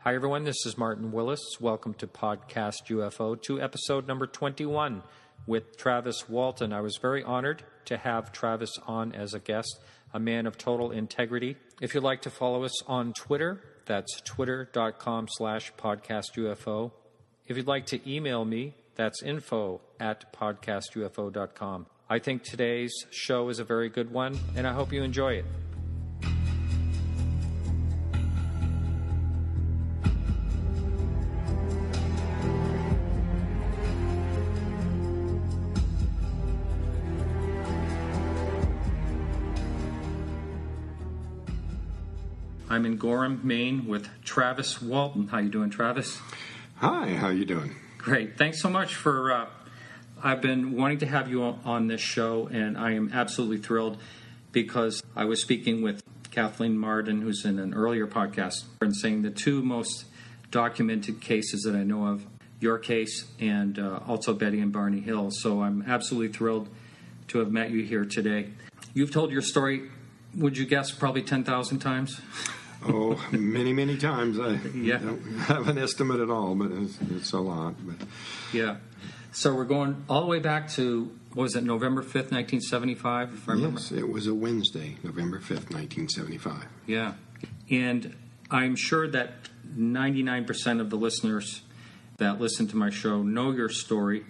Hi, everyone. This is Martin Willis. Welcome to Podcast UFO, to episode number 21 with Travis Walton. I was very honored to have Travis on as a guest, a man of total integrity. If you'd like to follow us on Twitter, that's twitter.com/podcastufo. If you'd like to email me, that's info@podcastufo.com. I think today's show is a very good one, and I hope you enjoy it. I'm in Gorham, Maine, with Travis Walton. How you doing, Travis? Hi, how you doing? Great. Thanks so much for... I've been wanting to have you on this show, and I am absolutely thrilled because I was speaking with Kathleen Marden, who's in an earlier podcast, and saying the two most documented cases that I know of, your case and also Betty and Barney Hill. So I'm absolutely thrilled to have met you here today. You've told your story, would you guess, probably 10,000 times? Oh, many, many times. I don't have an estimate at all, but it's a lot. But. Yeah. So we're going all the way back to, what was it, November 5th, 1975, if I remember? Yes, it was a Wednesday, November 5th, 1975. Yeah. And I'm sure that 99% of the listeners that listen to my show know your story.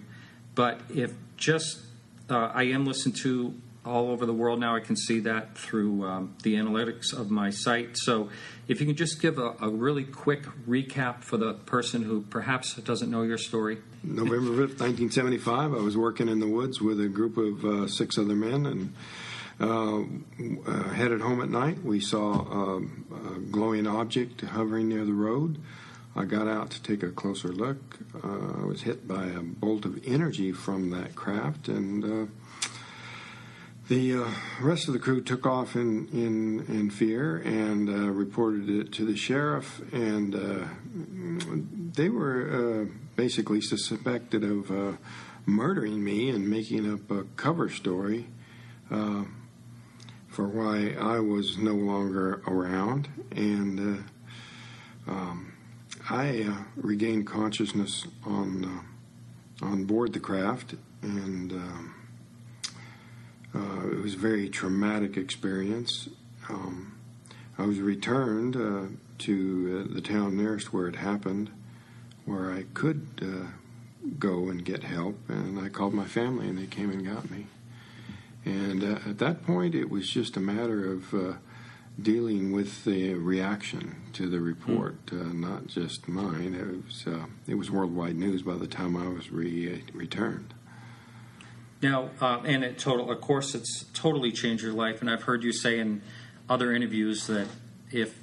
But if just, I am listened to all over the world now. I can see that through the analytics of my site. So if you can just give a really quick recap for the person who perhaps doesn't know your story. November 5th, 1975, I was working in the woods with a group of 6 other men and headed home at night. We saw a glowing object hovering near the road. I got out to take a closer look. I was hit by a bolt of energy from that craft, and the rest of the crew took off in fear and reported it to the sheriff, and they were basically suspected of murdering me and making up a cover story for why I was no longer around. And I regained consciousness on board the craft, and it was a very traumatic experience. I was returned to the town nearest where it happened, where I could go and get help, and I called my family, and they came and got me. And at that point, it was just a matter of dealing with the reaction to the report, not just mine. It was worldwide news by the time I was returned. Now, and of course, it's totally changed your life. And I've heard you say in other interviews that if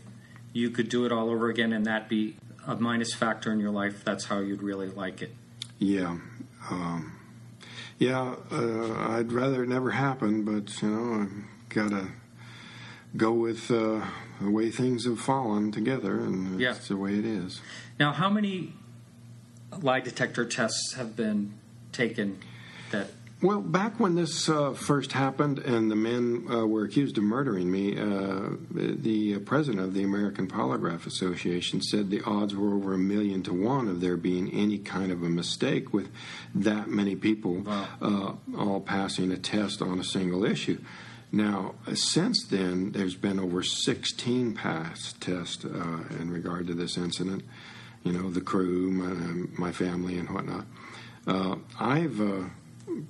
you could do it all over again and that be a minus factor in your life, that's how you'd really like it. Yeah. I'd rather it never happened, but, I've got to go with the way things have fallen together, and it's the way it is. Now, how many lie detector tests have been taken that... Well, back when this first happened and the men were accused of murdering me, the president of the American Polygraph Association said the odds were over 1,000,000 to 1 of there being any kind of a mistake with that many people all passing a test on a single issue. Now, since then, there's been over 16 passed tests in regard to this incident. The crew, my family, and whatnot. I've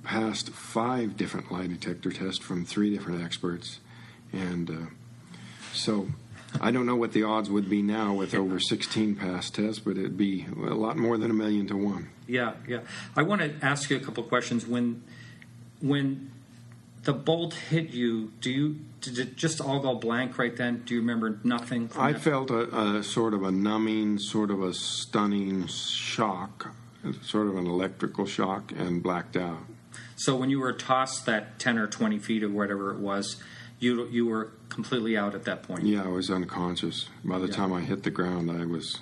passed 5 different lie detector tests from 3 different experts, and so I don't know what the odds would be now with over 16 past tests, but it'd be a lot more than 1,000,000 to 1. Yeah. I want to ask you a couple of questions. When the bolt hit you, did it just all go blank right then? Do you remember nothing? I felt a sort of a numbing, sort of a stunning shock, sort of an electrical shock, and blacked out. So when you were tossed that 10 or 20 feet or whatever it was, you were completely out at that point? Yeah, I was unconscious. By the time I hit the ground, I was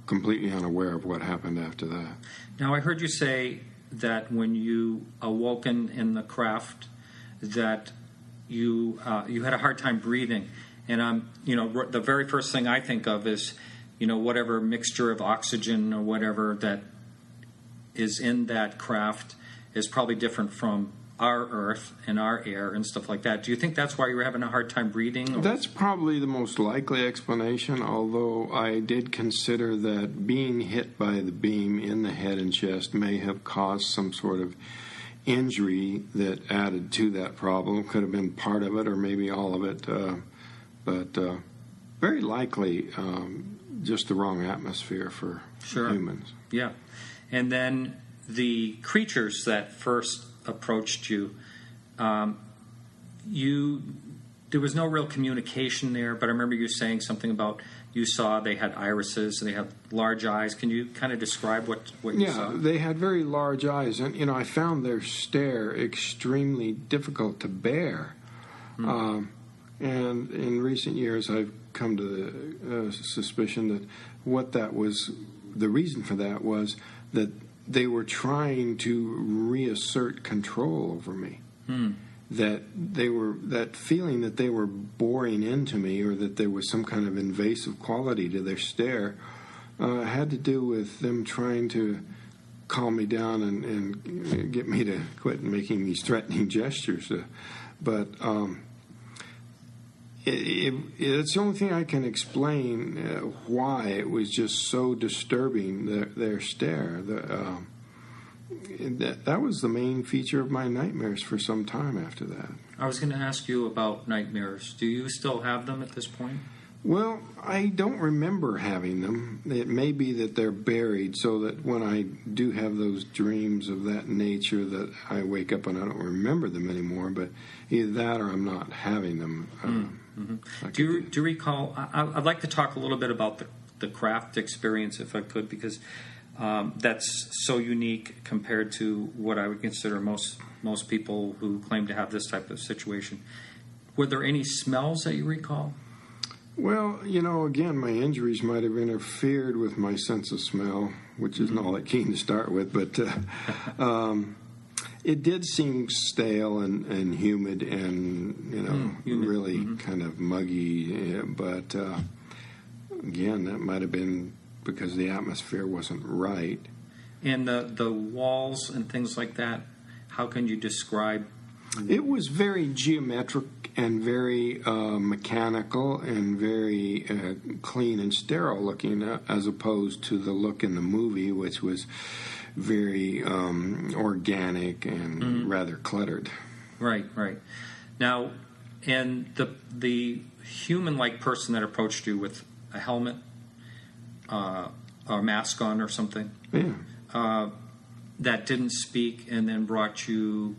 completely unaware of what happened after that. Now, I heard you say that when you awoken in the craft that you had a hard time breathing. And the very first thing I think of is whatever mixture of oxygen or whatever that is in that craft is probably different from our earth and our air and stuff like that. Do you think that's why you were having a hard time breathing? Or? That's probably the most likely explanation, although I did consider that being hit by the beam in the head and chest may have caused some sort of injury that added to that problem. Could have been part of it or maybe all of it, but very likely just the wrong atmosphere for humans. Yeah. And then the creatures that first approached you, there was no real communication there, but I remember you saying something about you saw they had irises, they had large eyes. Can you kind of describe what you saw? Yeah, they had very large eyes, and I found their stare extremely difficult to bear. And in recent years, I've come to the suspicion that the reason for that was that they were trying to reassert control over me. That feeling that they were boring into me, or that there was some kind of invasive quality to their stare, had to do with them trying to calm me down and get me to quit making these threatening gestures. But it's the only thing I can explain why it was just so disturbing, their stare. That was the main feature of my nightmares for some time after that. I was going to ask you about nightmares. Do you still have them at this point? Well, I don't remember having them. It may be that they're buried, so that when I do have those dreams of that nature, that I wake up and I don't remember them anymore. But either that or I'm not having them. Do you recall? I'd like to talk a little bit about the craft experience, if I could, because that's so unique compared to what I would consider most people who claim to have this type of situation. Were there any smells that you recall? Well, again, my injuries might have interfered with my sense of smell, which isn't all that keen to start with, but it did seem stale and humid and, really kind of muggy. But, again, that might have been because the atmosphere wasn't right. And the walls and things like that, how can you describe? It was very geometric and very mechanical and very clean and sterile looking, as opposed to the look in the movie, which was very organic and rather cluttered. Right. Now, and the human-like person that approached you with a helmet, a mask on or something, that didn't speak and then brought you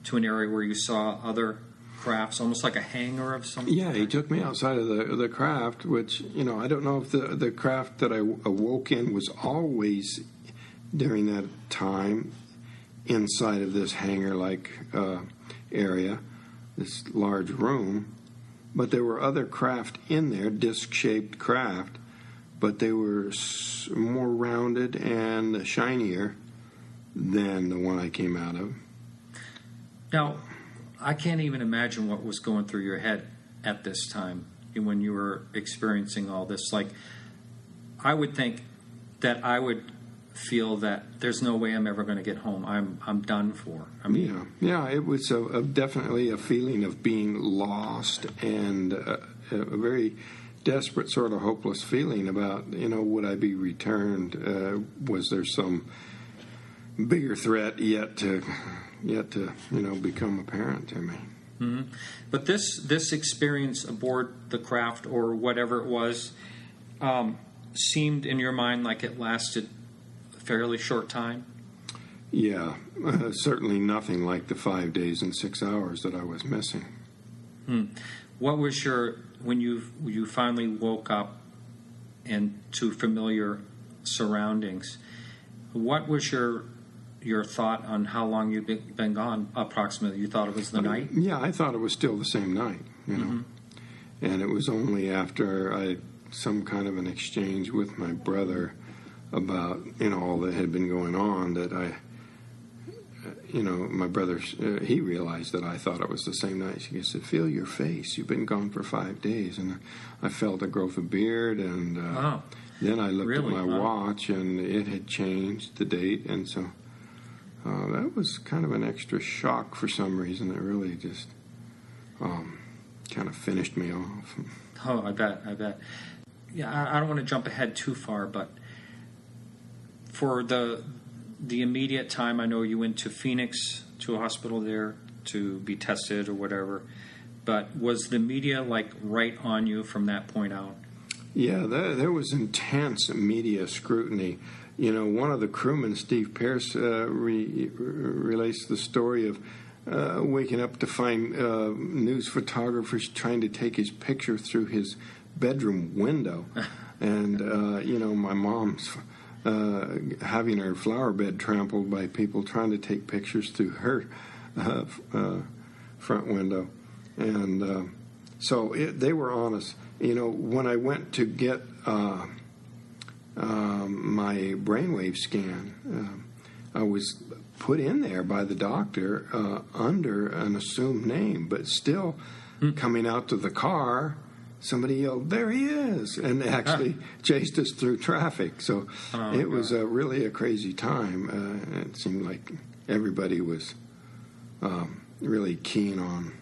to an area where you saw other crafts, almost like a hangar of some kind? Yeah, he took me outside of the craft, which, I don't know if the craft that I awoke in was always, during that time, inside of this hangar-like area, this large room. But there were other craft in there, disc-shaped craft, but they were more rounded and shinier than the one I came out of. Now, I can't even imagine what was going through your head at this time when you were experiencing all this. Like, I would think that I would feel that there's no way I'm ever going to get home. I'm done for. I mean, yeah, it was definitely a feeling of being lost and a very desperate, sort of hopeless feeling about, would I be returned? Was there some bigger threat yet to become apparent to me? Mm-hmm. But this experience aboard the craft or whatever it was seemed in your mind like it lasted a fairly short time? Yeah, certainly nothing like the 5 days and 6 hours that I was missing. What was when you finally woke up and to familiar surroundings, what was your thought on how long you'd been gone, approximately? You thought it was the night? Yeah, I thought it was still the same night, And it was only after I had some kind of an exchange with my brother about, all that had been going on that my brother, he realized that I thought it was the same night. He said, "Feel your face. You've been gone for 5 days." And I felt a growth of beard, and then I looked at my watch, and it had changed the date, and so that was kind of an extra shock for some reason. It really just kind of finished me off. Oh, I bet. Yeah, I don't want to jump ahead too far, but for the immediate time, I know you went to Phoenix, to a hospital there to be tested or whatever, but was the media like right on you from that point out? Yeah, there was intense media scrutiny. One of the crewmen, Steve Pierce, relates the story of waking up to find news photographers trying to take his picture through his bedroom window. And, my mom's having her flower bed trampled by people trying to take pictures through her front window. And so they were honest. When I went to get my brainwave scan, I was put in there by the doctor under an assumed name, but still coming out to the car, somebody yelled, "There he is!" and they actually chased us through traffic. So it was really a crazy time. It seemed like everybody was really keen on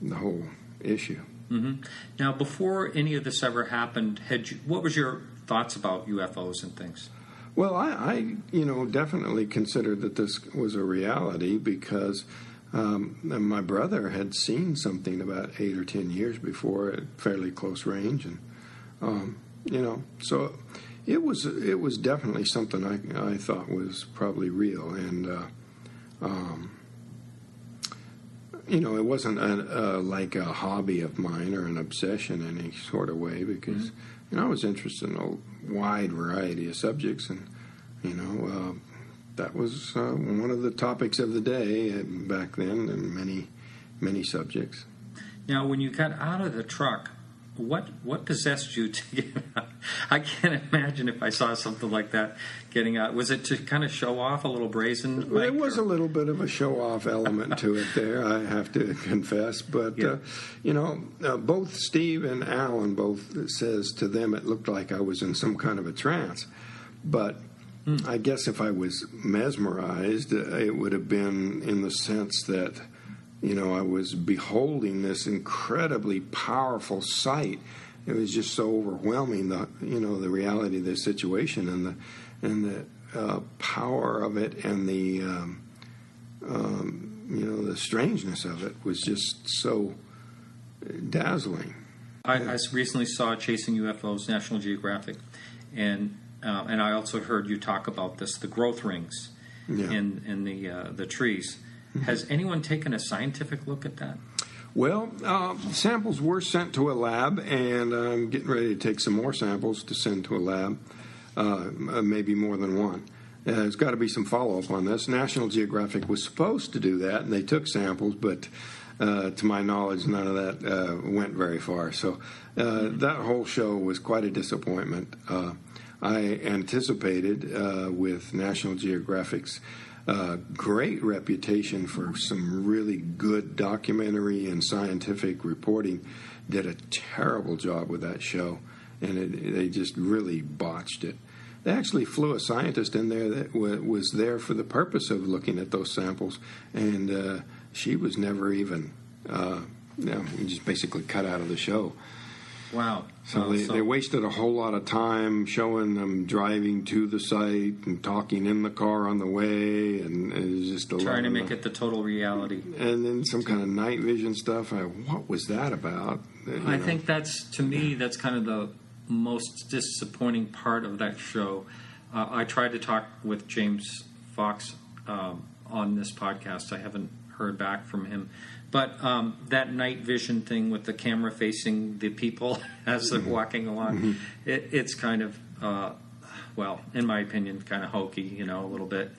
the whole issue. Mm-hmm. Now, before any of this ever happened, what was your thoughts about UFOs and things? Well, I definitely considered that this was a reality because my brother had seen something about 8 or 10 years before at fairly close range, and so it was definitely something I thought was probably real, and it wasn't like a hobby of mine or an obsession in any sort of way because I was interested in a wide variety of subjects, and that was one of the topics of the day back then, and many subjects. Now, when you got out of the truck, what possessed you to get out? I can't imagine if I saw something like that getting out. Was it to kind of show off a little brazen? There was a little bit of a show-off element to it there, I have to confess. But, both Steve and Alan both says to them it looked like I was in some kind of a trance. But I guess if I was mesmerized, it would have been in the sense that I was beholding this incredibly powerful sight. It was just so overwhelming, the reality of the situation and the power of it, and the the strangeness of it was just so dazzling. I recently saw Chasing UFOs, National Geographic, and I also heard you talk about this, the growth rings in the trees. Has anyone taken a scientific look at that? Well, samples were sent to a lab, and I'm getting ready to take some more samples to send to a lab, maybe more than one. There's got to be some follow-up on this. National Geographic was supposed to do that, and they took samples, but to my knowledge, none of that went very far. So that whole show was quite a disappointment. I anticipated with National Geographic's great reputation for some really good documentary and scientific reporting, did a terrible job with that show, and they just really botched it. They actually flew a scientist in there that was there for the purpose of looking at those samples, and she was never even, just basically cut out of the show. Wow. So they wasted a whole lot of time showing them driving to the site and talking in the car on the way, and it was just trying to make it the total reality. And then some kind of night vision stuff. What was that about? I think that's kind of the most disappointing part of that show. I tried to talk with James Fox on this podcast. I haven't heard back from him. But that night vision thing with the camera facing the people as they're walking along, it's kind of, in my opinion, kind of hokey, a little bit.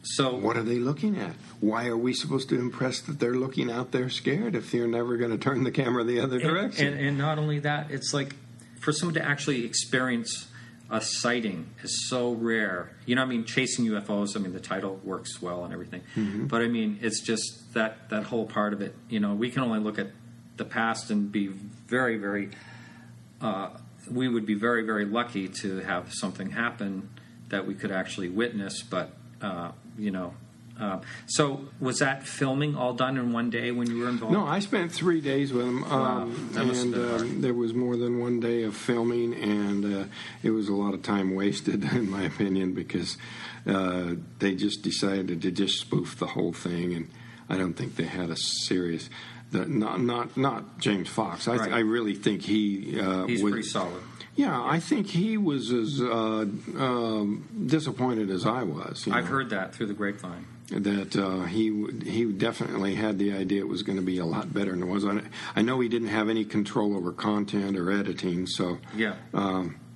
So, what are they looking at? Why are we supposed to impress that they're looking out there scared if they're never going to turn the camera the other direction? And not only that, it's like for someone to actually experience a sighting is so rare. You know, I mean, chasing UFOs, I mean, the title works well and everything. But, I mean, it's just that whole part of it. You know, we can only look at the past and be very, very... we would be very, very lucky to have something happen that we could actually witness. But, you know... so was that filming all done in one day when you were involved? No, I spent 3 days with him, and there was more than one day of filming, and it was a lot of time wasted, in my opinion, because they just decided to just spoof the whole thing, and I don't think they had a serious. Not James Fox. I really think he's pretty solid. Yeah, I think he was as disappointed as I was. I've heard that through the grapevine. That he definitely had the idea it was going to be a lot better than it was. I know he didn't have any control over content or editing, so yeah,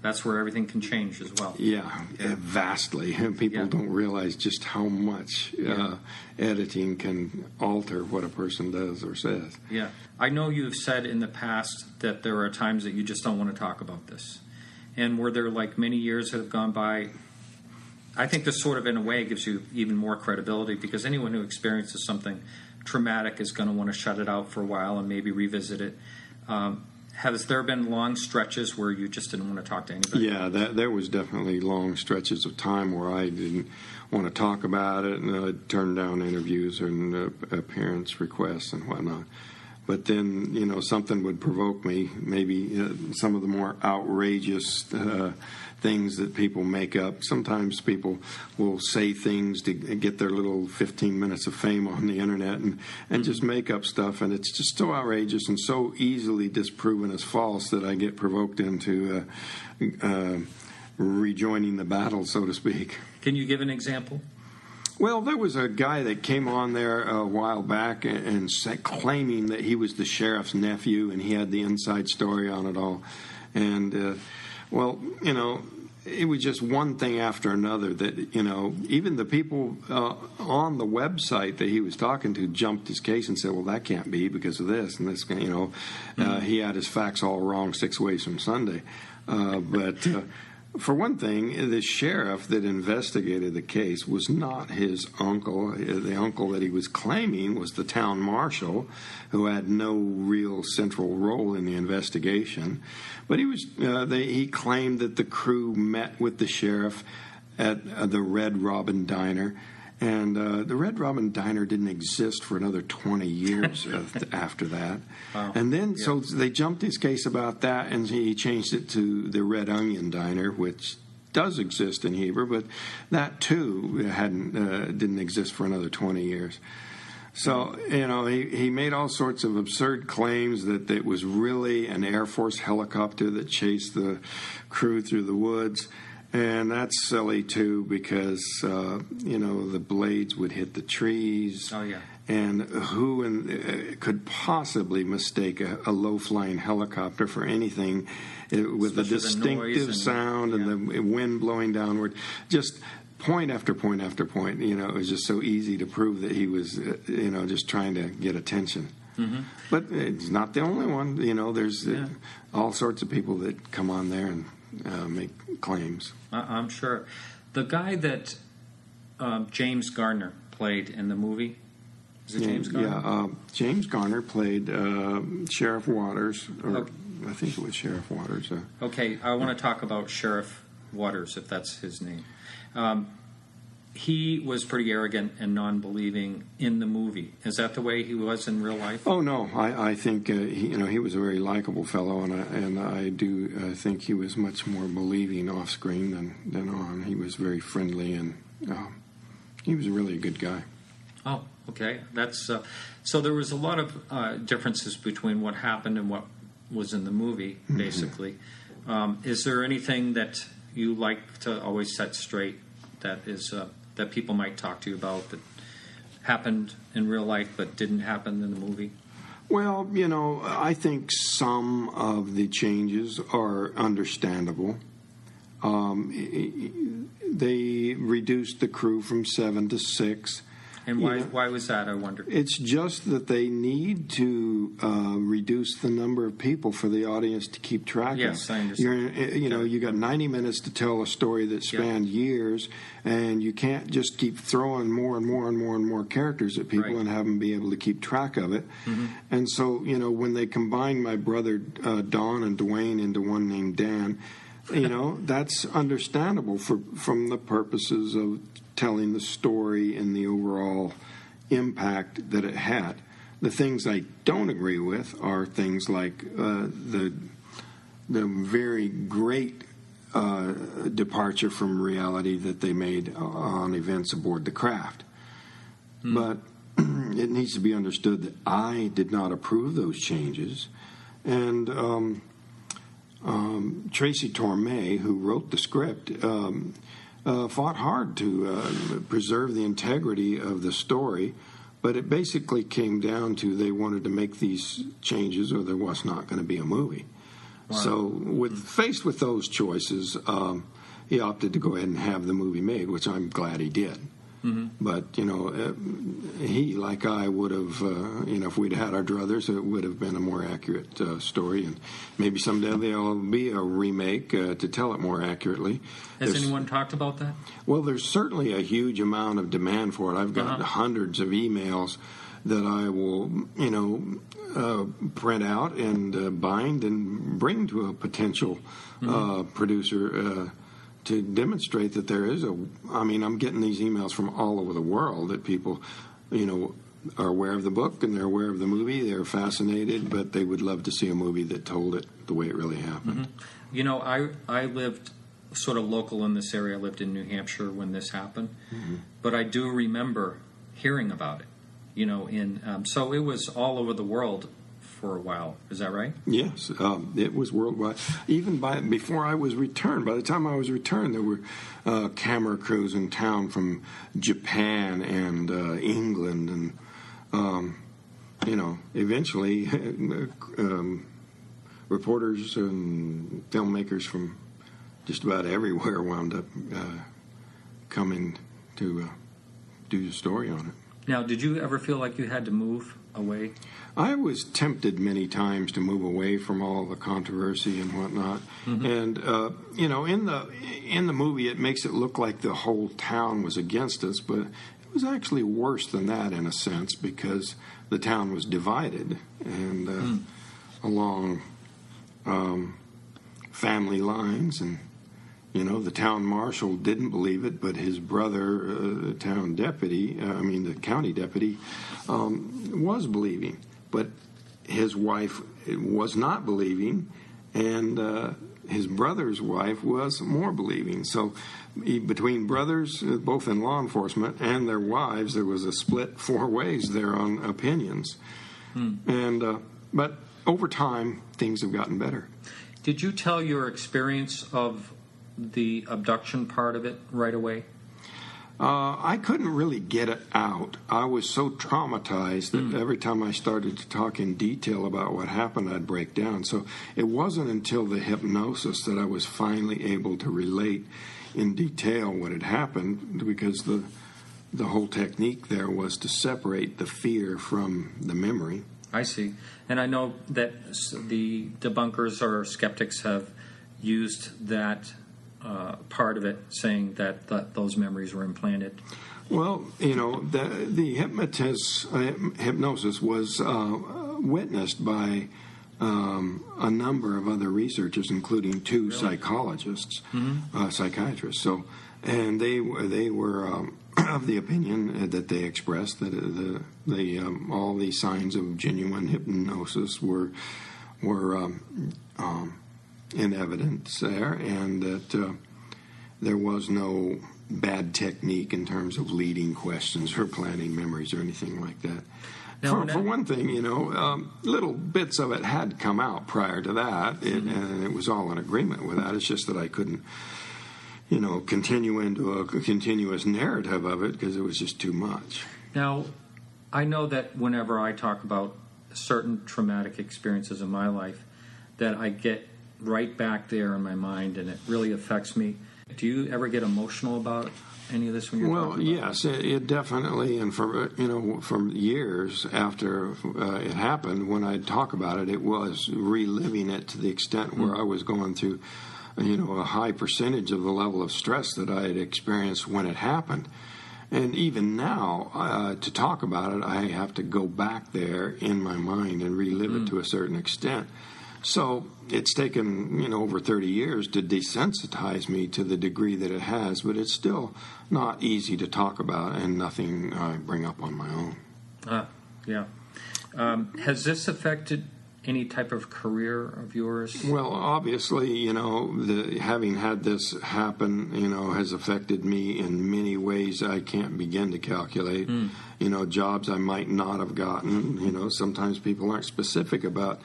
that's where everything can change as well. Yeah. Vastly. People don't realize just how much editing can alter what a person does or says. Yeah, I know you've said in the past that there are times that you just don't want to talk about this, and were there like many years that have gone by? I think this sort of, in a way, gives you even more credibility because anyone who experiences something traumatic is going to want to shut it out for a while and maybe revisit it. Has there been long stretches where you just didn't want to talk to anybody? Yeah, there was definitely long stretches of time where I didn't want to talk about it, and I'd turn down interviews and appearance requests and whatnot. But then, you know, something would provoke me, maybe some of the more outrageous things that people make up. Sometimes people will say things to get their little 15 minutes of fame on the internet and just make up stuff, and it's just so outrageous and so easily disproven as false that I get provoked into rejoining the battle, so to speak. Can you give an example? Well, there was a guy that came on there a while back and claiming that he was the sheriff's nephew and he had the inside story on it all. And, well, you know, it was just one thing after another that, you know, even the people on the website that he was talking to jumped his case and said, well, that can't be because of this and this, you know. He had his facts all wrong 6 ways from Sunday. But... for one thing, the sheriff that investigated the case was not his uncle. The uncle that he was claiming was the town marshal, who had no real central role in the investigation. But he claimed that the crew met with the sheriff at the Red Robin Diner. And the Red Robin Diner didn't exist for another 20 years after that. Wow. And then, so they jumped his case about that, and he changed it to the Red Onion Diner, which does exist in Heber, but that, too, didn't exist for another 20 years. So, you know, he made all sorts of absurd claims that it was really an Air Force helicopter that chased the crew through the woods. And that's silly, too, because, you know, the blades would hit the trees. Oh, yeah. And who could possibly mistake a low-flying helicopter for anything with a distinctive sound and the wind blowing downward? Just point after point after point, you know, it was just so easy to prove that he was, you know, just trying to get attention. Mm-hmm. But it's not the only one. You know, there's all sorts of people that come on there and make claims. I'm sure. The guy that James Garner played in the movie, is it James Garner? Yeah, James Garner played Sheriff Waters, or I think it was Sheriff Waters. Okay, I want to talk about Sheriff Waters, if that's his name. He was pretty arrogant and non-believing in the movie. Is that the way he was in real life? Oh no, I think he was a very likable fellow, and I do think he was much more believing off screen than on. He was very friendly, and he was really a good guy. Oh, okay. That's so. There was a lot of differences between what happened and what was in the movie, basically. Mm-hmm. Is there anything that you like to always set straight that is that people might talk to you about that happened in real life but didn't happen in the movie? Well, you know, I think some of the changes are understandable. They reduced the crew from 7 to 6. And why was that, I wonder? It's just that they need to reduce the number of people for the audience to keep track of. Yes, I understand. You got 90 minutes to tell a story that spanned years, and you can't just keep throwing more and more and more and more characters at people and have them be able to keep track of it. Mm-hmm. And so, when they combine my brother Don and Dwayne into one named Dan, that's understandable from the purposes of telling the story and the overall impact that it had. The things I don't agree with are things like the very great departure from reality that they made on events aboard the craft. But it needs to be understood that I did not approve those changes, and Tracy Torme, who wrote the script, fought hard to preserve the integrity of the story, but it basically came down to they wanted to make these changes or there was not going to be a movie. Wow. So faced with those choices, he opted to go ahead and have the movie made, which I'm glad he did. Mm-hmm. But, he, like I, would have, if we'd had our druthers, it would have been a more accurate story. And maybe someday there'll be a remake to tell it more accurately. Has anyone talked about that? Well, there's certainly a huge amount of demand for it. I've got hundreds of emails that I will, print out and bind and bring to a potential producer to demonstrate that there is I'm getting these emails from all over the world that people, are aware of the book and they're aware of the movie. They're fascinated, but they would love to see a movie that told it the way it really happened. Mm-hmm. I lived sort of local in this area. I lived in New Hampshire when this happened, but I do remember hearing about it, so it was all over the world for a while. Is that right? Yes, it was worldwide. Even before I was returned, by the time I was returned, there were camera crews in town from Japan and England, and eventually reporters and filmmakers from just about everywhere wound up coming to do the story on it. Now, did you ever feel like you had to move away? I was tempted many times to move away from all the controversy and whatnot. Mm-hmm. And, in the movie, it makes it look like the whole town was against us, but it was actually worse than that in a sense because the town was divided and along family lines. And, the town marshal didn't believe it, but his brother, the the county deputy, was believing. But his wife was not believing, and his brother's wife was more believing. So between brothers, both in law enforcement, and their wives, there was a split 4 ways there on opinions. But over time, things have gotten better. Did you tell your experience of the abduction part of it right away? I couldn't really get it out. I was so traumatized that every time I started to talk in detail about what happened, I'd break down. So it wasn't until the hypnosis that I was finally able to relate in detail what had happened, because the whole technique there was to separate the fear from the memory. I see. And I know that the debunkers or skeptics have used that part of it, saying that those memories were implanted. Well, the hypnosis was witnessed by a number of other researchers, including 2 psychologists, psychiatrists. So, and they were of the opinion that they expressed that all the signs of genuine hypnosis were in evidence there, and that there was no bad technique in terms of leading questions or planning memories or anything like that. Now, for one thing, little bits of it had come out prior to that, and it was all in agreement with that. It's just that I couldn't, continue into a continuous narrative of it because it was just too much. Now, I know that whenever I talk about certain traumatic experiences in my life, that I get right back there in my mind, and it really affects me. Do you ever get emotional about any of this when you're talking about yes, it definitely, and from years after it happened, when I talk about it, it was reliving it to the extent where I was going through, a high percentage of the level of stress that I had experienced when it happened. And even now, to talk about it, I have to go back there in my mind and relive it to a certain extent. So it's taken, over 30 years to desensitize me to the degree that it has, but it's still not easy to talk about and nothing I bring up on my own. Yeah. Has this affected any type of career of yours? Well, obviously, having had this happen, has affected me in many ways I can't begin to calculate. Jobs I might not have gotten. Sometimes people aren't specific about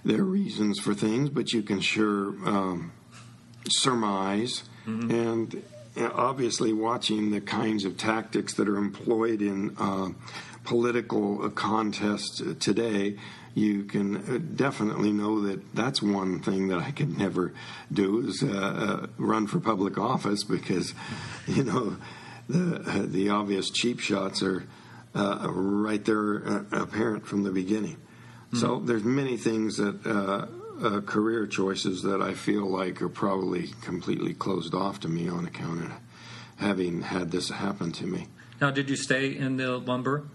their reasons for things, but you can sure surmise. And obviously watching the kinds of tactics that are employed in political contests today, you can definitely know that that's one thing that I could never do is run for public office because, the obvious cheap shots are right there apparent from the beginning. So there's many things that career choices that I feel like are probably completely closed off to me on account of having had this happen to me. Now, did you stay in the lumber?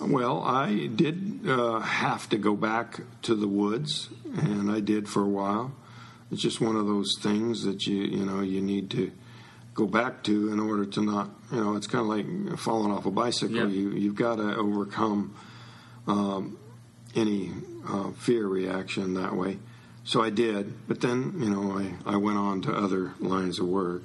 Well, I did have to go back to the woods, and I did for a while. It's just one of those things that you need to go back to in order to not, it's kind of like falling off a bicycle. Yeah. You've got to overcome any fear reaction that way. So I did, but then, I went on to other lines of work.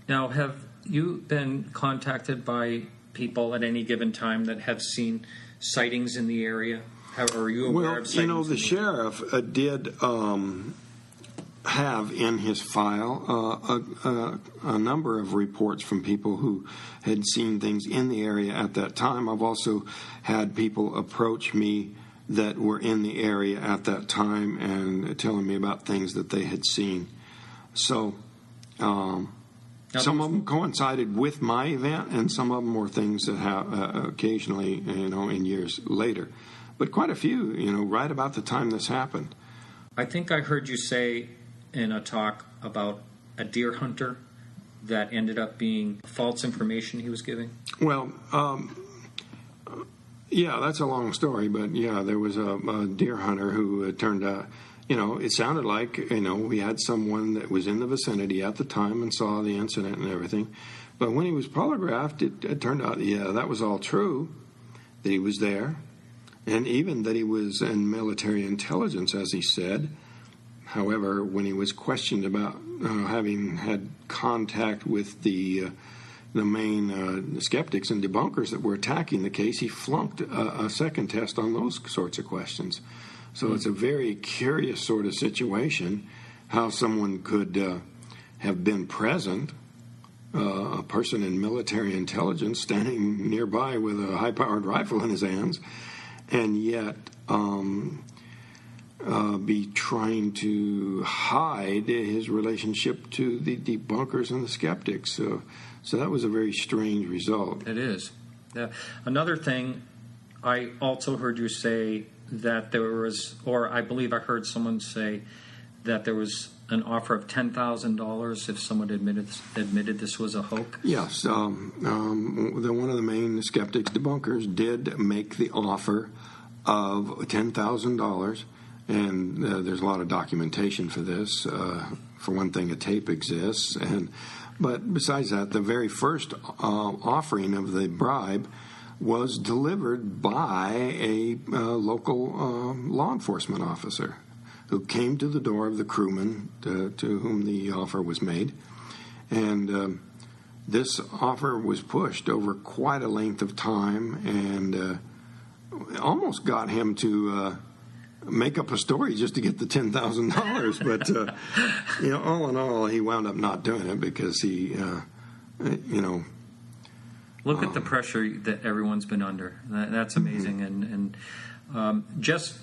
Now, have you been contacted by people at any given time that have seen sightings in the area? Are you aware of sightings? The sheriff did have in his file a number of reports from people who had seen things in the area at that time. I've also had people approach me that were in the area at that time and telling me about things that they had seen. So some of them coincided with my event, and some of them were things that occasionally, in years later. But quite a few, right about the time this happened. I think I heard you say in a talk about a deer hunter that ended up being false information he was giving. Well, yeah, that's a long story, but yeah, there was a deer hunter who turned out, it sounded like, we had someone that was in the vicinity at the time and saw the incident and everything. But when he was polygraphed, it turned out, that was all true, that he was there, and even that he was in military intelligence, as he said. However, when he was questioned about having had contact with the Maine skeptics and debunkers that were attacking the case, he flunked a second test on those sorts of questions. So it's a very curious sort of situation, how someone could have been present, a person in military intelligence standing nearby with a high-powered rifle in his hands, and yet be trying to hide his relationship to the debunkers and the skeptics. So that was a very strange result. It is. Another thing, I also heard you say that there was, or I believe I heard someone say that there was an offer of $10,000 if someone admitted this was a hoax. Yes, one of the main skeptics, debunkers, did make the offer of $10,000, and there's a lot of documentation for this. For one thing, a tape exists, but besides that, the very first offering of the bribe was delivered by a local law enforcement officer who came to the door of the crewman to whom the offer was made. And this offer was pushed over quite a length of time and almost got him to make up a story just to get the $10,000. But, all in all, he wound up not doing it because he, Look at the pressure that everyone's been under. That's amazing. And just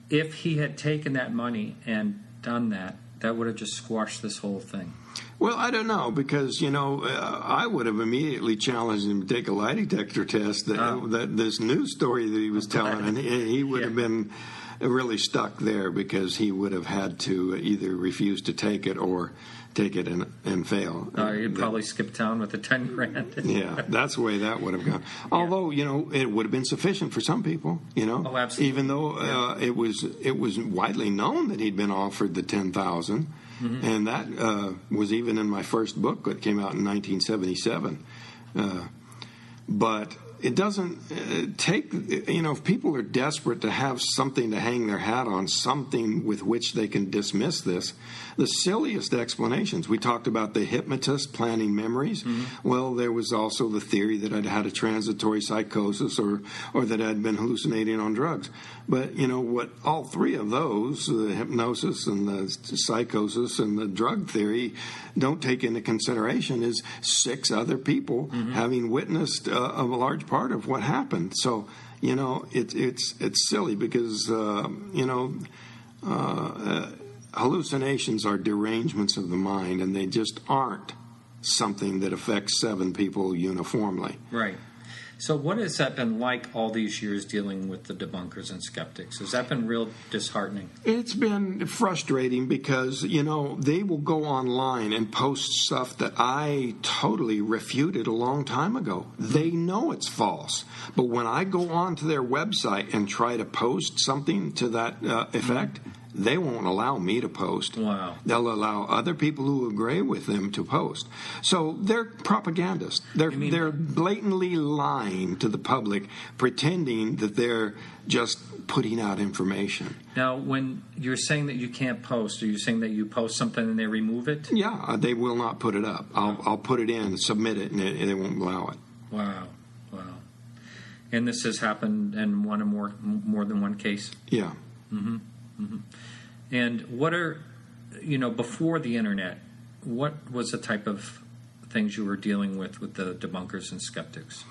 if he had taken that money and done that, that would have just squashed this whole thing. Well, I don't know, because, I would have immediately challenged him to take a lie detector test, that this news story that he was telling, and he would have been really stuck there, because he would have had to either refuse to take it or take it and fail. You'd probably skip town with the 10 grand. Yeah, that's the way that would have gone. Although, it would have been sufficient for some people, Oh, absolutely. even though it was widely known that he'd been offered the 10,000. Mm-hmm. And that was even in my first book that came out in 1977. But it doesn't take, if people are desperate to have something to hang their hat on, something with which they can dismiss this, the silliest explanations. We talked about the hypnotist planning memories. Mm-hmm. Well, there was also the theory that I'd had a transitory psychosis or that I'd been hallucinating on drugs. But, what all three of those, the hypnosis and the psychosis and the drug theory, don't take into consideration is 6 other people having witnessed a large part of what happened. So, it's silly, because, hallucinations are derangements of the mind, and they just aren't something that affects 7 people uniformly. Right. So what has that been like all these years dealing with the debunkers and skeptics? Has that been real disheartening? It's been frustrating, because, they will go online and post stuff that I totally refuted a long time ago. They know it's false. But when I go onto their website and try to post something to that effect, they won't allow me to post. Wow. They'll allow other people who agree with them to post. So they're propagandists. They're blatantly lying to the public, pretending that they're just putting out information. Now, when you're saying that you can't post, are you saying that you post something and they remove it? Yeah, they will not put it up. I'll put it in, submit it, and they won't allow it. Wow. And this has happened in more than one case? Yeah. Mm-hmm. Mm-hmm. And what are, before the internet, what was the type of things you were dealing with the debunkers and skeptics?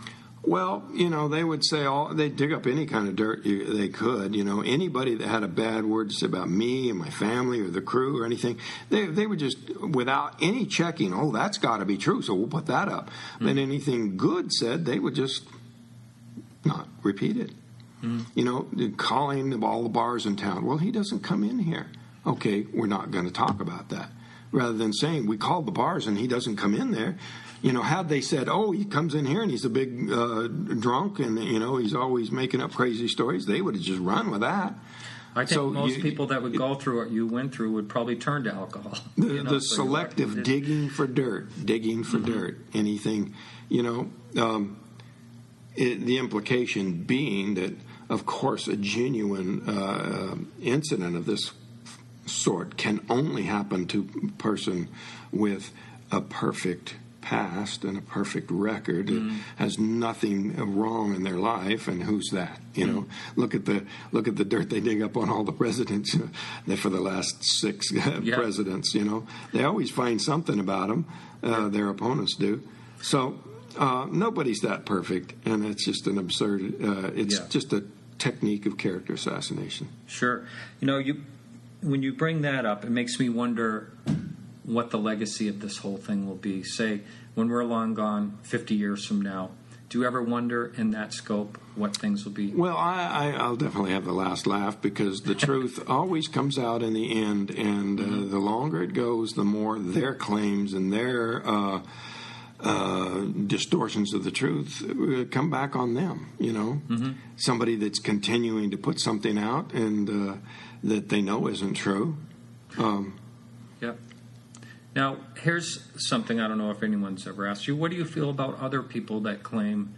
Well, they would say they'd dig up any kind of dirt they could. Anybody that had a bad word to say about me and my family or the crew or anything, they would just, without any checking, that's got to be true, so we'll put that up. Mm-hmm. And anything good said, they would just not repeat it. Mm-hmm. Calling all the bars in town. Well, he doesn't come in here. Okay, we're not going to talk about that. Rather than saying, we called the bars and he doesn't come in there. Had they said, he comes in here and he's a big drunk and, he's always making up crazy stories, they would have just run with that. I think most people that would go through what you went through would probably turn to alcohol. The selective digging for dirt, anything, the implication being that, of course, a genuine incident of this sort can only happen to a person with a perfect past and a perfect record. It has nothing wrong in their life, and who's that? Look at the dirt they dig up on all the presidents for the last 6 presidents. They always find something about them. Their opponents do. So nobody's that perfect, and it's just an absurd. It's just a technique of character assassination. Sure. When you bring that up, it makes me wonder what the legacy of this whole thing will be. Say, when we're long gone, 50 years from now, do you ever wonder in that scope what things will be? Well, I'll definitely have the last laugh, because the truth always comes out in the end, and the longer it goes, the more their claims and their distortions of the truth come back on them. Somebody that's continuing to put something out and that they know isn't true. Yep. Now, here's something I don't know if anyone's ever asked you. What do you feel about other people that claim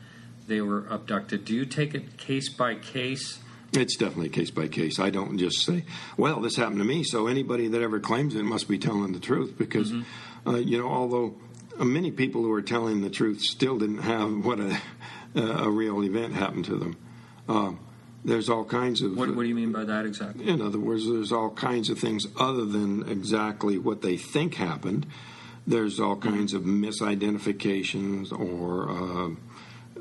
they were abducted? Do you take it case by case? It's definitely case by case. I don't just say, well, this happened to me, so anybody that ever claims it must be telling the truth, because, although many people who are telling the truth still didn't have what a real event happened to them. There's all kinds of... What do you mean by that exactly? In other words, there's all kinds of things other than exactly what they think happened. There's all kinds of misidentifications or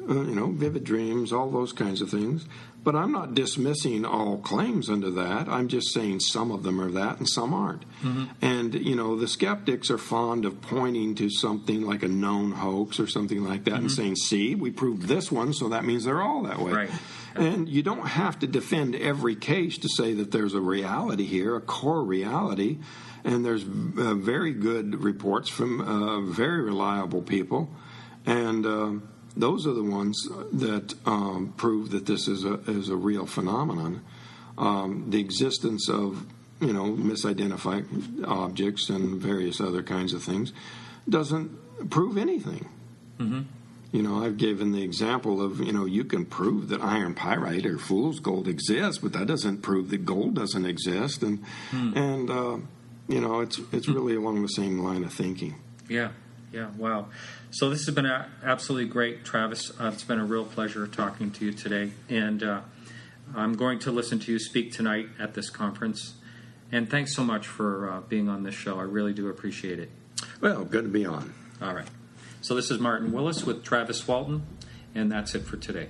vivid dreams, all those kinds of things. But I'm not dismissing all claims under that. I'm just saying some of them are that and some aren't. Mm-hmm. And, the skeptics are fond of pointing to something like a known hoax or something like that and saying, see, we proved this one, so that means they're all that way. Right. And you don't have to defend every case to say that there's a reality here, a core reality. And there's very good reports from very reliable people. And those are the ones that prove that this is a real phenomenon. The existence of, misidentified objects and various other kinds of things doesn't prove anything. Mm-hmm. I've given the example of, you can prove that iron pyrite or fool's gold exists, but that doesn't prove that gold doesn't exist. And it's really along the same line of thinking. Yeah, wow. So this has been absolutely great, Travis. It's been a real pleasure talking to you today. And I'm going to listen to you speak tonight at this conference. And thanks so much for being on this show. I really do appreciate it. Well, good to be on. All right. So this is Martin Willis with Travis Walton, and that's it for today.